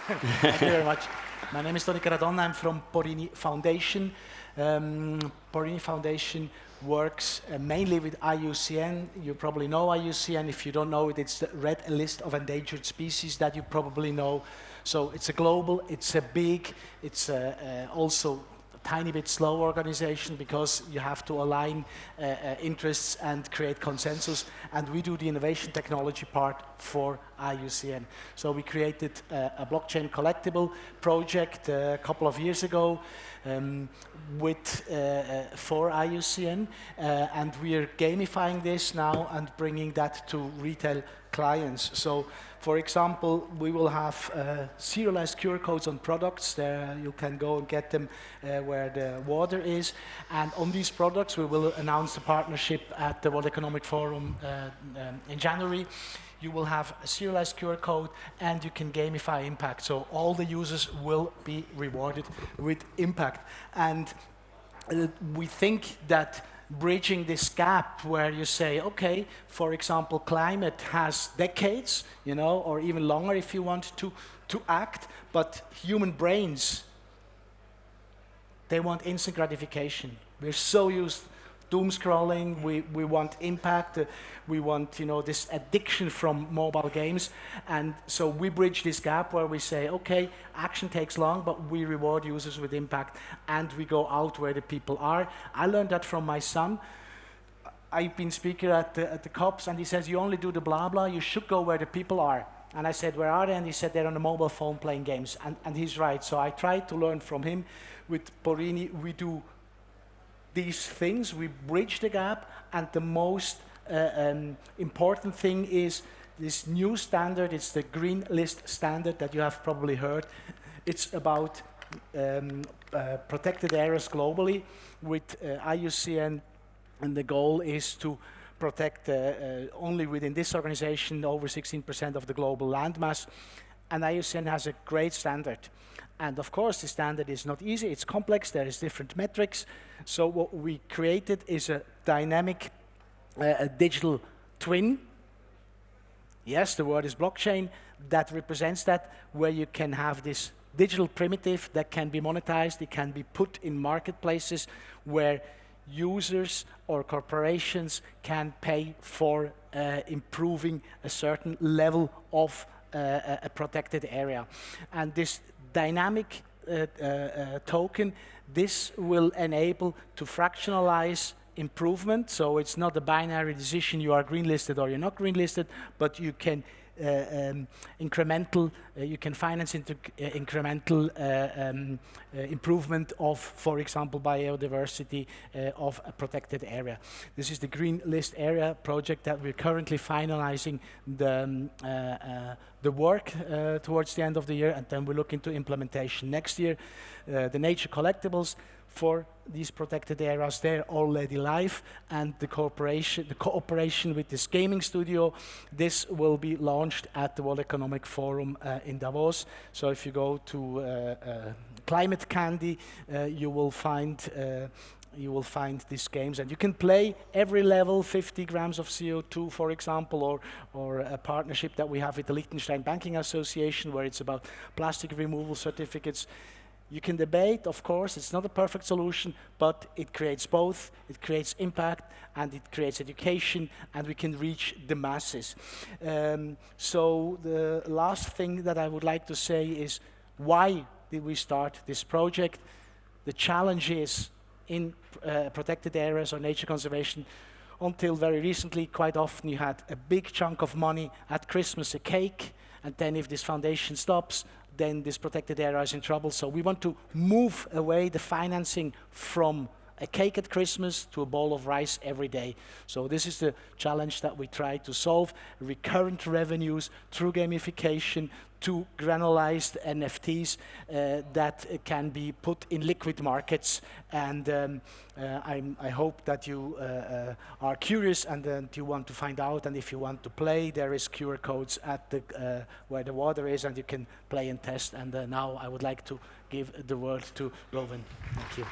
Thank you very much. My name is Caradonna. I'm from Porini Foundation. Porini Foundation works mainly with IUCN. You probably know IUCN. If you don't know it, it's the Red List of Endangered Species that you probably know. So it's a global, it's a big, it's also tiny bit slow organization because you have to align interests and create consensus, and we do the innovation technology part for IUCN. So we created a blockchain collectible project a couple of years ago for IUCN, and we are gamifying this now and bringing that to retail clients. So, for example, we will have serialized QR codes on products. There you can go and get them where the water is. And on these products, we will announce the partnership at the World Economic Forum in January. You will have a serialized QR code, and you can gamify impact. So all the users will be rewarded with impact. And we think that bridging this gap where you say, okay, for example, climate has decades, you know, or even longer if you want to act, but human brains, they want instant gratification. We're so used doom scrolling, we want impact, we want, you know, this addiction from mobile games, and so we bridge this gap where we say, okay, action takes long, but we reward users with impact, and we go out where the people are. I learned that from my son. I've been speaker at the COPs, and he says, you only do the blah blah, you should go where the people are. And I said, where are they? And he said, they're on a mobile phone playing games, and he's right. So I tried to learn from him. With Porini, we do these things, we bridge the gap, and the most important thing is this new standard. It's the Green List standard that you have probably heard. It's about protected areas globally with IUCN, and the goal is to protect only within this organization over 16% of the global landmass, and IUCN has a great standard. And of course, the standard is not easy, it's complex, there is different metrics. So what we created is a dynamic digital twin. Yes, the word is blockchain, that represents that, where you can have this digital primitive that can be monetized, it can be put in marketplaces where users or corporations can pay for improving a certain level of a protected area. And this dynamic token, this will enable to fractionalize improvement. So it's not a binary decision, you are green listed or you're not green listed, but you can incremental, you can finance into incremental improvement of, for example, biodiversity of a protected area. This is the Green List Area project that we're currently finalizing the work towards the end of the year, and then we look into implementation next year. The nature collectibles for these protected areas, they're already live, and the cooperation with this gaming studio, this will be launched at the World Economic Forum in Davos. So if you go to Climate Candy, you will find these games, and you can play every level, 50 grams of CO2, for example, or a partnership that we have with the Liechtenstein Banking Association, where it's about plastic removal certificates. You can debate, of course, it's not a perfect solution, but it creates both. It creates impact, and it creates education, and we can reach the masses. So the last thing that I would like to say is, why did we start this project? The challenge is in protected areas or nature conservation, until very recently, quite often you had a big chunk of money at Christmas, a cake, and then if this foundation stops, then this protected area is in trouble. So we want to move away the financing from a cake at Christmas to a bowl of rice every day. So this is the challenge that we try to solve: recurrent revenues through gamification, to granularized NFTs that can be put in liquid markets. And I hope that you are curious and that you want to find out. And if you want to play, there is QR codes at the where the water is, and you can play and test. And now I would like to give the word to Rowan. Thank you.